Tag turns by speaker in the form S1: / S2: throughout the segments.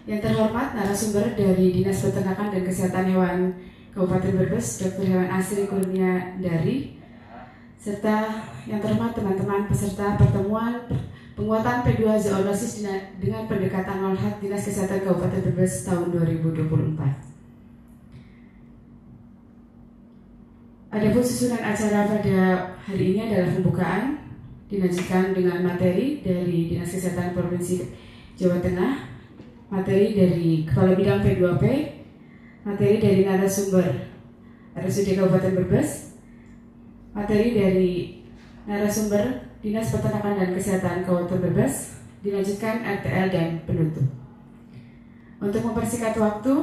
S1: Yang terhormat narasumber dari Dinas Peternakan dan Kesehatan Hewan Kabupaten Brebes, Dr. Hewan Asri Kurnia Dari, serta yang terhormat teman-teman peserta pertemuan penguatan P2 zoonosis dengan pendekatan manfaat Dinas Kesehatan Kabupaten Brebes tahun 2024. Adapun susunan acara pada hari ini adalah pembukaan, dilanjutkan dengan materi dari Dinas Kesehatan Provinsi Jawa Tengah, materi dari Kepala Bidang P2P, materi dari narasumber RSUD Kabupaten Brebes, materi dari narasumber Dinas Peternakan dan Kesehatan Kabupaten Brebes, dilanjutkan RTL dan penutup. Untuk mempersingkat waktu,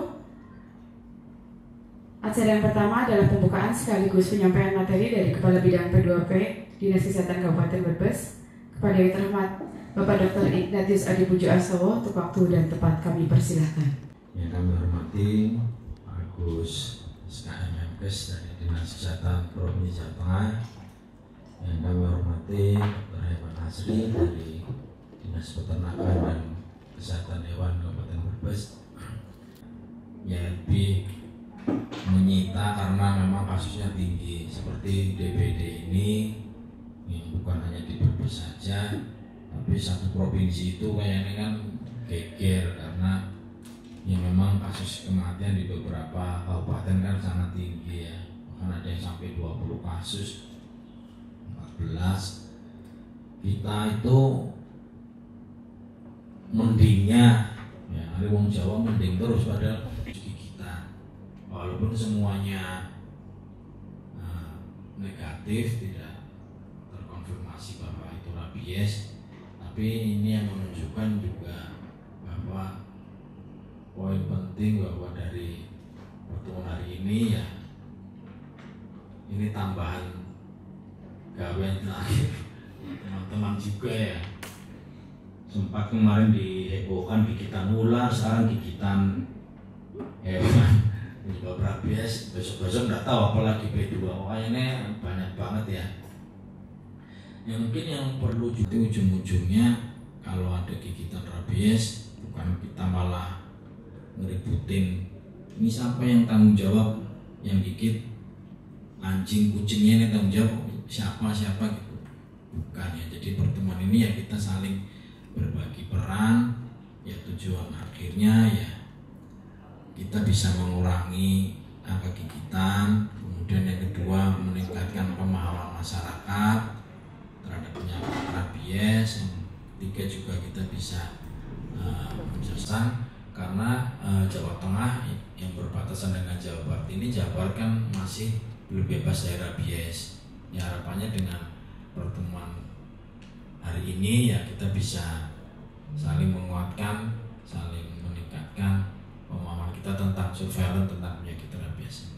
S1: acara yang pertama adalah pembukaan sekaligus penyampaian materi dari Kepala Bidang P2P Dinas Kesehatan Kabupaten Brebes. Kepada yang terhormat Bapak Dr. Ignatius Adi Pujo Astowo, untuk waktu dan tempat kami persilahkan.
S2: Yang kami hormati Pak Agus SKMMKes dari Dinas Kesehatan Provinsi Jawa Tengah, yang kami hormati Dr. Hewan Asri dari Dinas Peternakan dan Kesehatan Hewan Kabupaten Brebes, yang lebih menyita karena memang kasusnya tinggi seperti DBD ini, yang bukan hanya di Brebes saja, tapi satu provinsi itu kayaknya kan geger karena ya memang kasus kematian di beberapa kabupaten kan sangat tinggi ya, bahkan ada yang sampai 20 kasus, 14. Kita itu mendingnya ya, ada wong Jawa mending terus padahal gigitan, walaupun semuanya negatif, tidak terkonfirmasi bahwa itu rabies, tapi ini yang menunjukkan juga bahwa poin penting bahwa dari pertemuan hari ini ya, ini tambahan gawean terakhir teman-teman juga ya. Sempat kemarin dihebohkan gigitan ular, sekarang gigitan hewan penyebab rabies, besok-besok nggak tahu apalagi B2. Kayaknya banyak banget ya. Yang mungkin yang perlu juga ujung-ujungnya kalau ada gigitan rabies, bukan kita malah ngeributin ini siapa yang tanggung jawab, yang gigit anjing kucingnya ini tanggung jawab siapa gitu, bukan ya. Jadi pertemuan ini ya kita saling berbagi peran ya, tujuan akhirnya ya kita bisa mengurangi angka gigitan, kemudian yang kedua meningkatkan pemahaman masyarakat terhadap penyakit rabies, yang ketiga juga kita bisa menjelaskan karena Jawa Tengah yang berbatasan dengan Jawa Barat ini, Jawa Barat kan masih belum bebas dari rabies. Ya harapannya dengan pertemuan hari ini ya kita bisa saling menguatkan, saling meningkatkan pemahaman kita tentang surveillance tentang penyakit rabies.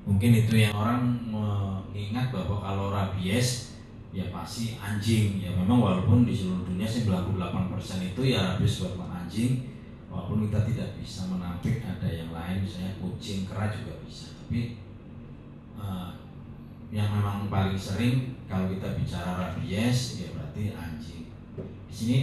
S2: Mungkin itu yang orang mengingat bahwa kalau rabies ya pasti anjing ya, memang walaupun di seluruh dunia 98% itu ya rabies bukan anjing, walaupun kita tidak bisa menampik ada yang lain, misalnya kucing, kera juga bisa, tapi yang memang paling sering kalau kita bicara rabies ya berarti anjing. Di sini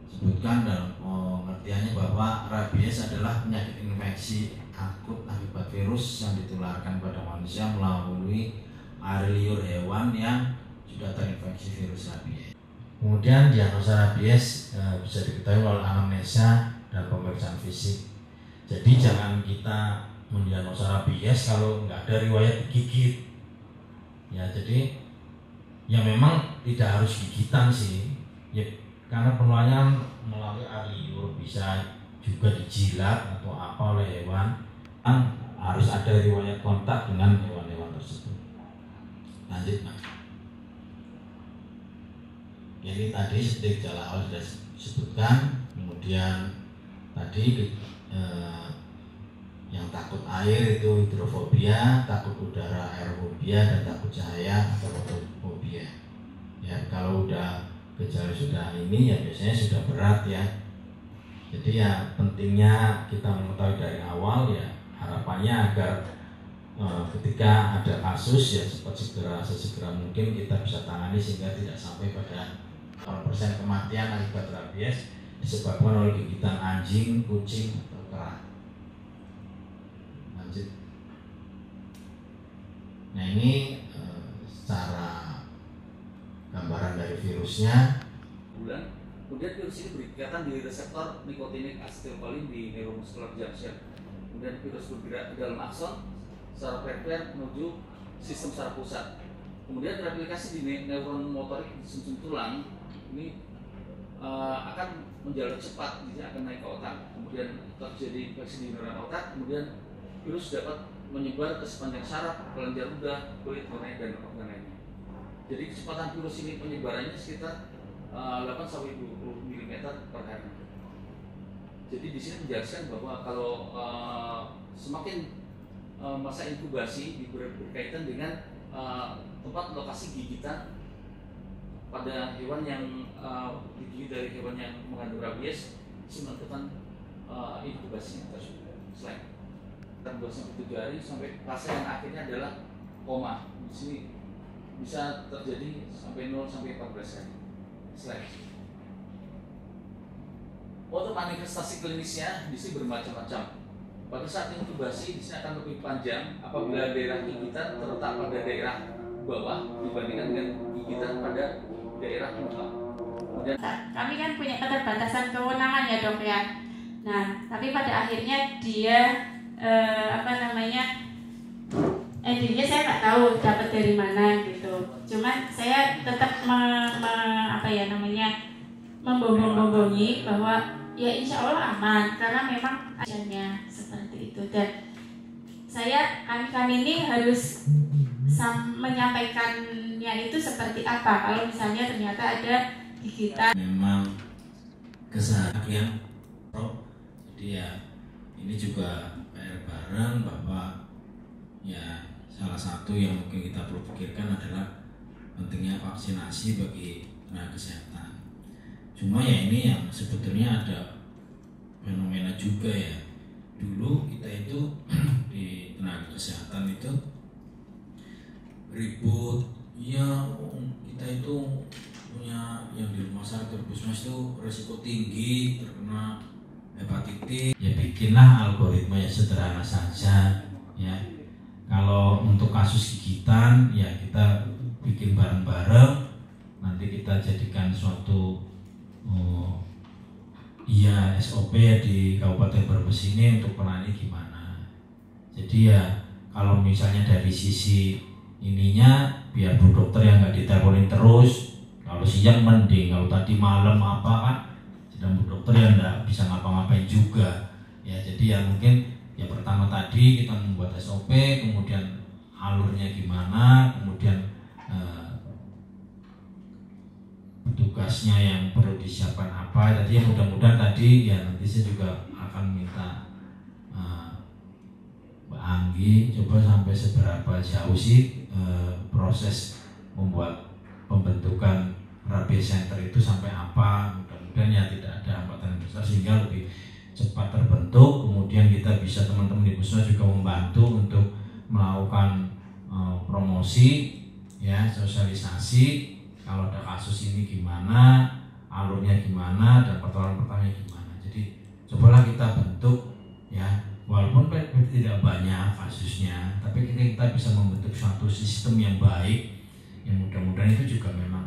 S2: disebutkan dalam pengertiannya bahwa rabies adalah penyakit infeksi akut akibat virus yang ditularkan pada manusia melalui air liur hewan yang sudah terinfeksi virus rabies. Kemudian diagnosa rabies bisa diketahui melalui anamnesa dan pemeriksaan fisik. Jadi jangan kita mendiagnosa rabies kalau nggak ada riwayat gigit. Ya jadi ya memang tidak harus gigitan sih. Ya karena penularannya melalui air liur, bisa juga dijilat atau apa oleh hewan. Harus ada riwayat kontak dengan hewan-hewan tersebut. Lanjut Mas. Jadi tadi seperti gejala awal sudah disebutkan, kemudian tadi yang takut air itu hidrofobia, takut udara aerofobia, dan takut cahaya atau fotofobia. Ya kalau udah gejala sudah ini ya biasanya sudah berat ya. Jadi ya pentingnya kita mengetahui dari awal ya, harapannya agar ketika ada kasus ya sesegera mungkin kita bisa tangani sehingga tidak sampai pada 0% kematian akibat rabies, disebabkan oleh gigitan anjing, kucing, atau kera. Lanjut. Nah ini secara gambaran dari virusnya.
S3: Bulan. Kemudian virus ini berikatan di reseptor nikotinic acetylcholine di neuromuscular junction. Kemudian virus bergerak di dalam akson secara perifer menuju sistem saraf pusat. Kemudian replikasi di neuron motorik di sumsum tulang ini akan menjalar cepat, jadi akan naik ke otak. Kemudian terjadi infeksi di neuron otak. Kemudian virus dapat menyebar ke sepanjang saraf, kelenjar ludah, kulit, dan organ lainnya. Jadi kecepatan virus ini penyebarannya sekitar 8-20 mm per hari. Jadi di sini menjelaskan bahwa kalau semakin masa inkubasi berkaitan dengan tempat lokasi gigitan pada hewan yang digigit dari hewan yang mengandung rabies, itu menentukan inkubasinya tersebut. Selain 2-7 hari sampai fase yang akhirnya adalah koma. Di sini bisa terjadi sampai 0-14 hari. Slide. Untuk manifestasi klinisnya di sini bermacam-macam. Pada saat inkubasi di sini akan lebih panjang apabila daerah gigitan terletak pada daerah bawah dibandingkan dengan gigitan pada daerah muka. Kemudian
S4: kami kan punya keterbatasan kewenangan ya dok ya. Nah tapi pada akhirnya dia endingnya saya nggak tahu dapat dari mana gitu. Cuman saya tetap membohong-bohongi bahwa ya insya Allah aman karena memang ajalnya seperti itu. Dan kami ini harus menyampaikannya itu seperti apa kalau misalnya ternyata ada gigitan.
S2: Memang keseharian, jadi ya ini juga PR bareng bahwa ya salah satu yang mungkin kita perlu pikirkan adalah pentingnya vaksinasi bagi tenaga kesehatan. Cuma ya ini yang sebetulnya ada fenomena juga ya. Dulu kita itu di tenaga kesehatan itu ribut, ya kita itu punya yang di rumah sakit puskesmas itu resiko tinggi terkena hepatitis. Ya bikinlah algoritma yang sederhana saja ya. Kalau untuk kasus gigitan ya kita bikin bareng-bareng, nanti kita jadikan suatu SOP ya di Kabupaten Brebes ini untuk penanganan gimana. Jadi ya kalau misalnya dari sisi ininya biar bu dokter yang nggak diteleponin terus, kalau siang mending, kalau tadi malam apa kan sedang bu dokter yang nggak bisa ngapa-ngapain juga ya. Jadi ya mungkin yang pertama tadi kita membuat SOP, kemudian alurnya gimana, kemudian tugasnya yang perlu disiapkan apa. Tadi yang mudah-mudahan tadi ya nanti saya juga akan minta Mbak Anggi coba sampai seberapa jauh sih proses membuat pembentukan rabies center itu sampai apa. Mudah-mudahan ya tidak ada hambatan besar sehingga lebih cepat terbentuk. Kemudian kita bisa teman-teman di pusat juga membantu untuk melakukan promosi ya, sosialisasi kalau ada kasus ini gimana, alurnya gimana, dan pertolongan-pertolongannya gimana. Jadi cobalah kita bentuk ya, walaupun tidak banyak kasusnya, tapi kita bisa membentuk suatu sistem yang baik, yang mudah-mudahan itu juga memang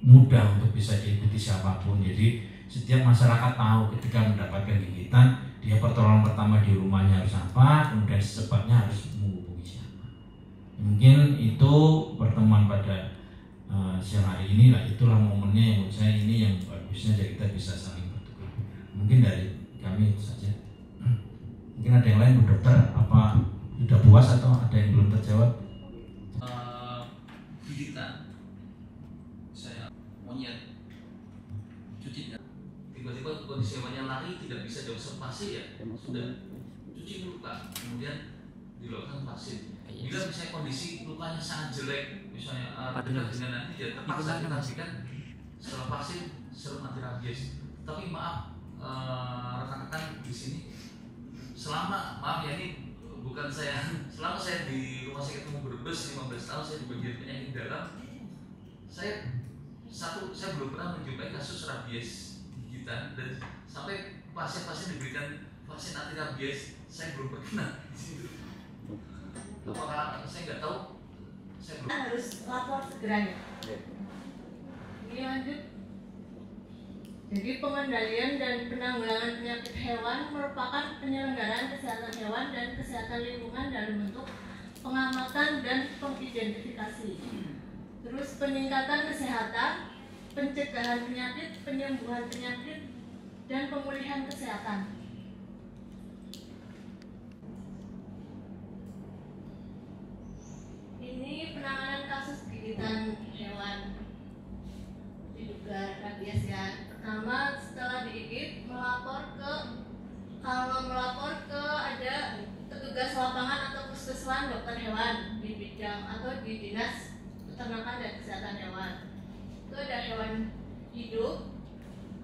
S2: mudah untuk bisa diikuti siapapun. Jadi setiap masyarakat tahu ketika mendapatkan gigitan, dia pertolongan pertama di rumahnya harus apa, kemudian secepatnya harus menghubungi siapa. Mungkin itu pertemuan pada siang hari ini lah, itulah momennya yang menurut saya ini yang bagusnya, jadi kita bisa saling bertukar. Mungkin dari kami itu saja. Mungkin ada yang lain Bu Dokter, apa sudah puas atau ada yang belum terjawab?
S3: gigitan saya monyet cuci, tiba-tiba kondisi hewannya lari tidak bisa diobservasi ya sudah cuci dulu Pak, kemudian dilakukan vaksin. Bila misalnya kondisi lukanya sangat jelek, misalnya dengan nanti dia terpaksa kita berikan setelah vaksin serum anti rabies. Tapi maaf rekan-rekan di sini, selama maaf ya ini bukan saya, selama saya di rumah sakit umum Brebes 15 tahun saya di bagian penyakit dalam, saya belum pernah menjumpai kasus rabies gigitan dan sampai pasien-pasien diberikan vaksin anti rabies, saya belum pernah di situ. Apakah saya nggak tahu? Saya belum.
S5: Harus lapor segeranya. Ini lanjut. Jadi pengendalian dan penanggulangan penyakit hewan merupakan penyelenggaraan kesehatan hewan dan kesehatan lingkungan dalam bentuk pengamatan dan pengidentifikasi. Terus peningkatan kesehatan, pencegahan penyakit, penyembuhan penyakit, dan pemulihan kesehatan. Ini penanganan kasus gigitan hewan diduga rabies ya. Pertama, setelah digigit kalau melapor ke ada petugas lapangan atau puskesmas dokter hewan di bidang atau di dinas peternakan dan kesehatan hewan. Itu ada hewan hidup,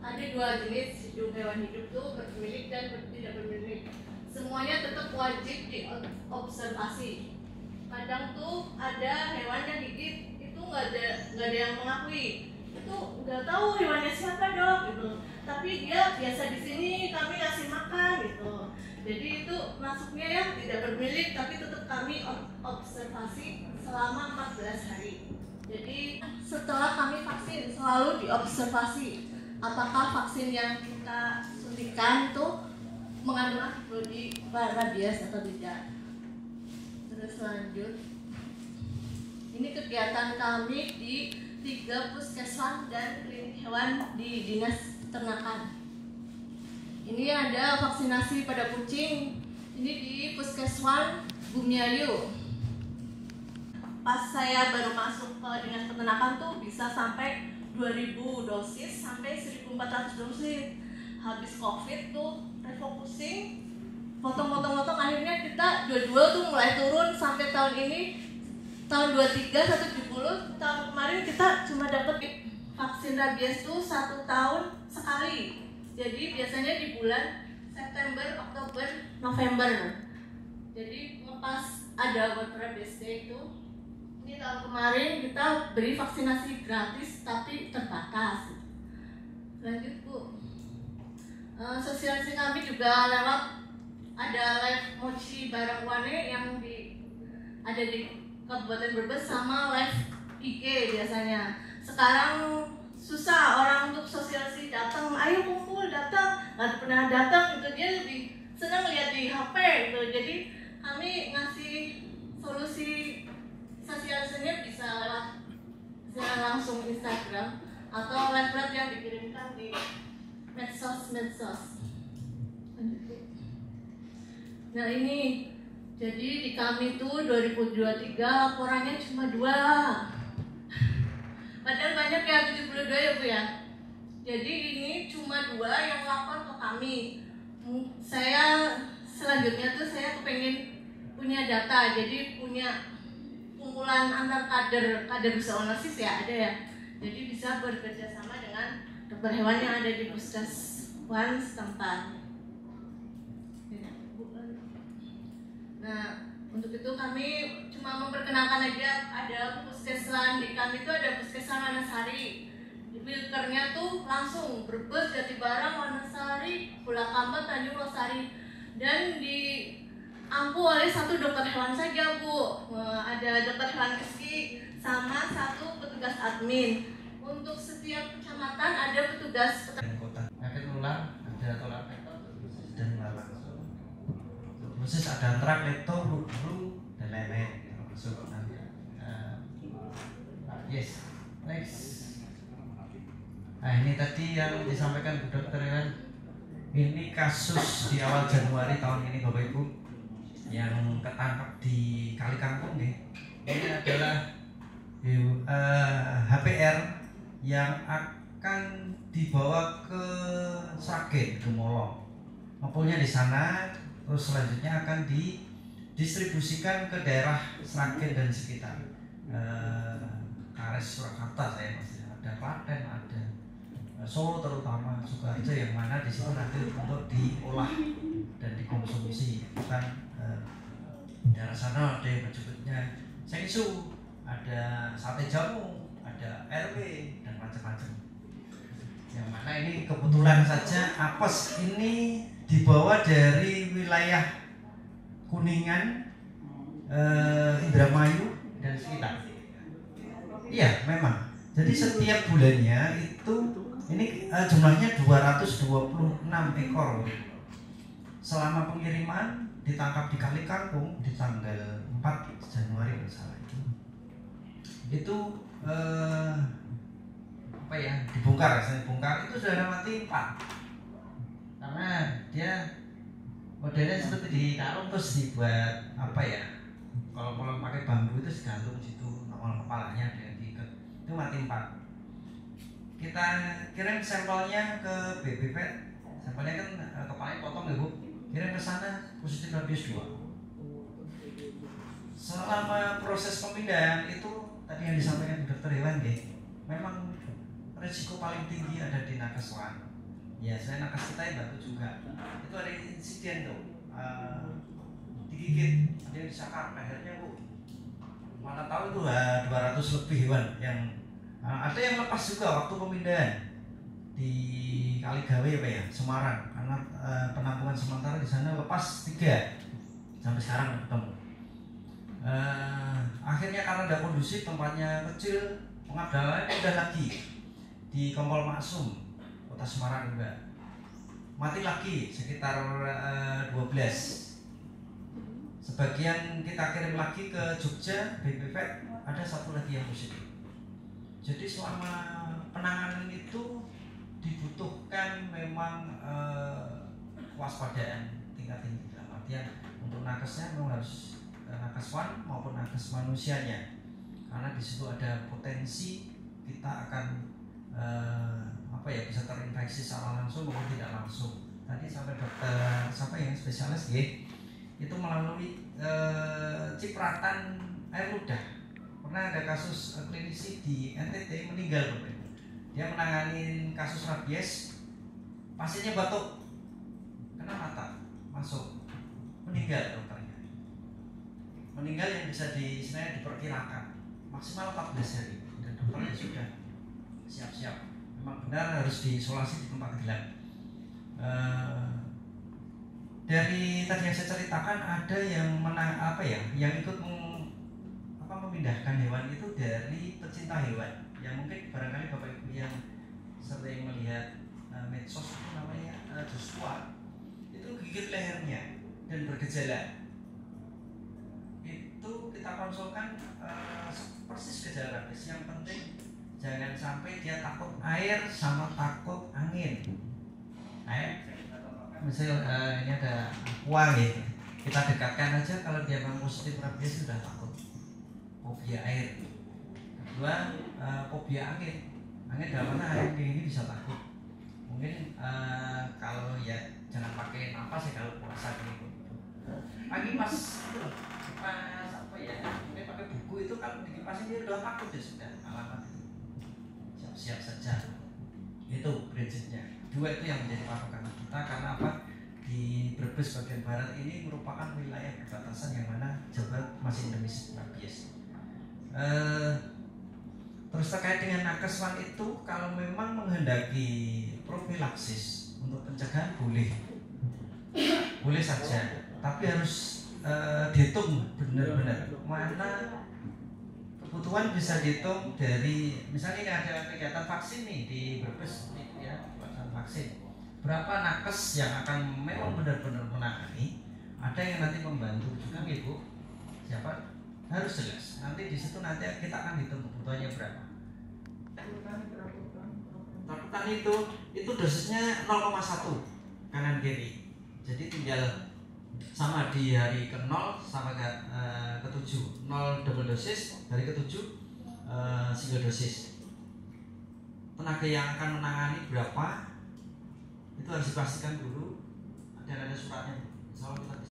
S5: ada 2 jenis hidup. Hewan hidup itu bermilik dan tidak bermilik. Semuanya tetap wajib diobservasi. Kadang tuh ada hewan yang gigit itu nggak ada yang mengakui, itu nggak tahu hewannya siapa dok gitu, tapi dia biasa di sini kami kasih makan gitu. Jadi itu masuknya yang tidak bermilik, tapi tetap kami observasi selama 14 hari. Jadi setelah kami vaksin selalu diobservasi apakah vaksin yang kita suntikan itu mengandung antibodi rabies atau tidak. Terus lanjut, ini kegiatan kami di 3 puskesmas dan klinik hewan di dinas peternakan. Ini ada vaksinasi pada kucing, ini di puskesmas Bumiayu. Pas saya baru masuk ke dinas peternakan tuh bisa sampai 2000 dosis sampai 1400 dosis. Habis COVID tuh refocusing, potong-potong akhirnya kita 22 tuh mulai turun sampai tahun ini, tahun 23 170. Tahun kemarin kita cuma dapat vaksin rabies tuh 1 tahun sekali. Jadi biasanya di bulan September, Oktober, November. Jadi pas ada World Rabies Day itu, ini tahun kemarin kita beri vaksinasi gratis tapi terbatas. Lanjut Bu, sosialisasi kami juga lewat ada live mochi bareng Wane yang ada di Kabupaten Brebes sama live IG biasanya. Sekarang susah orang untuk sosialisasi datang, ayo kumpul datang, nggak pernah datang itu, dia lebih senang lihat di HP gitu. Jadi kami ngasih solusi sosialisasinya bisa lewat langsung Instagram atau live yang dikirimkan di medsos. Nah ini, jadi di kami tuh 2023 laporannya cuma 2. Padahal banyak ya 72 ya Bu ya. Jadi ini cuma 2 yang lapor ke kami. Saya selanjutnya tuh saya kepengen punya data, jadi punya kumpulan antar kader zoonosis ya ada ya. Jadi bisa bekerja sama dengan dokter hewan yang ada di puskesmas setempat. Nah, untuk itu kami cuma memperkenalkan aja, ada puskesmas di kami itu ada puskesmas Wanasari. Wilkernya tuh langsung Brebes, Jatibarang, Wanasari, Bulakambat, Tanjung Losari, dan diampu oleh 1 dokter hewan saja Bu. Ada dokter hewan keski sama 1 petugas admin. Untuk setiap kecamatan ada petugas
S6: kota. Penyakit menular ada tolak dan lalang. Khusus ada antrak, lepto, flu, dan lain-lain masuk. Yes, next. Nah ini tadi yang disampaikan Bu Dokter kan, ini kasus di awal Januari tahun ini Bapak Ibu yang ketangkap di Kali Kangkung nih. Ini adalah HPR yang akan dibawa ke Sragen, ke Molong. Ngumpulnya di sana. Terus selanjutnya akan didistribusikan ke daerah Sragen dan sekitar. Kares Surakarta saya pasti ada, Klaten ada, Solo terutama Sukoharjo yang mana di situ nanti untuk diolah dan dikonsumsi. Bukan daerah sana ada yang menyebutnya sengsu, ada sate jamu, ada RW dan macam-macam. Yang mana ini kebetulan saja apes ini dibawa dari wilayah Kuningan, Indramayu dan sekitar. Iya, memang. Jadi setiap bulannya itu ini jumlahnya 226 ekor. Selama pengiriman ditangkap di Kali Kangkung di tanggal 4 Januari bersalah itu apa ya, dibongkar, saya bongkar itu sudah mati 4 karena dia modelnya seperti di karung terus dibuat apa ya, kalau pakai bambu itu digantung situ nongol kepalanya dengan diikat, itu mati 4. Kita kirim sampelnya ke BPPET, sampelnya kan kepalanya potong ya Bu, kirim ke sana positif rabies 2. Selama proses pemindahan itu tadi yang disampaikan dokter hewan memang risiko paling tinggi ada di nakes Wan. Ya, saya nakes kita yang bantu juga. Itu ada insiden tuh, digigit, ada yang disakar lehernya Bu. Mana tahu itu 200 lebih hewan yang ada yang lepas juga waktu pemindahan di Kaligawe apa ya, Semarang, karena penampungan sementara di sana lepas 3 sampai sekarang ketemu. Akhirnya karena ada kondusif, tempatnya kecil, pengadalannya udah lagi di Kompol Maksum, kota Semarang juga mati lagi sekitar 12. Sebagian kita kirim lagi ke Jogja, BPPET, ada 1 lagi yang positif. Jadi selama penanganan itu dibutuhkan memang kewaspadaan tingkat tinggi, dalam artian untuk nakesnya memang harus nakes Wan maupun nakes manusianya, karena di situ ada potensi kita akan apa ya, bisa terinfeksi secara langsung maupun tidak langsung. Tadi sampai dokter yang spesialis itu melalui cipratan air ludah. Pernah ada kasus klinisi di NTT meninggal, dia menangani kasus rabies, pasiennya batuk, kena mata, masuk, meninggal dokternya. Meninggal yang bisa diperkirakan maksimal 14 hari dan dokternya sudah siap-siap, memang benar harus diisolasi di tempat gelap. Dari tadi yang saya ceritakan ada yang yang ikut memindahkan hewan itu dari pecinta hewan, yang mungkin barangkali Bapak Ibu yang sering melihat medsos itu namanya Joshua, itu gigit lehernya dan bergejala. Itu kita konsulkan persis gejala rabies. Yang penting jangan sampai dia takut air sama takut angin. Misalnya ini ada aqua gitu, kita dekatkan aja, kalau dia memang positif rabies sudah takut, fobia air. Kedua, fobia angin. Angin dalam mana air ini bisa takut. Mungkin kalau ya jangan pakai napas ya kalau puasa gitu. Angin pas apa ya, mungkin pakai buku itu kalau dikipasin dia udah takut ya, sudah alamat itu. Siap-siap saja. Itu prinsipnya. 2 itu yang menjadi patokan kita, karena apa? Di Brebes bagian barat ini merupakan wilayah perbatasan yang mana Jawa Barat masih endemis rabies. Terus terkait dengan nakes Wan itu, kalau memang menghendaki profilaksis untuk pencegahan boleh saja, tapi harus dihitung benar-benar mana kebutuhan, bisa dihitung dari misalnya ini ada kegiatan vaksin nih di Brebes ya, vaksin. Berapa nakes yang akan memang benar-benar menangani, ada yang nanti membantu juga Ibu. Siapa? Harus jelas. Nanti di situ nanti kita akan hitung kebutuhannya berapa. Takutan itu dosisnya 0,1 kanan kiri. Jadi tinggal sama di hari ke-0 sampai ke-7. 0 double dosis, hari ke-7 single dosis. Tenaga yang akan menangani berapa itu harus dipastikan dulu, dan ada suratnya. Insya Allah kita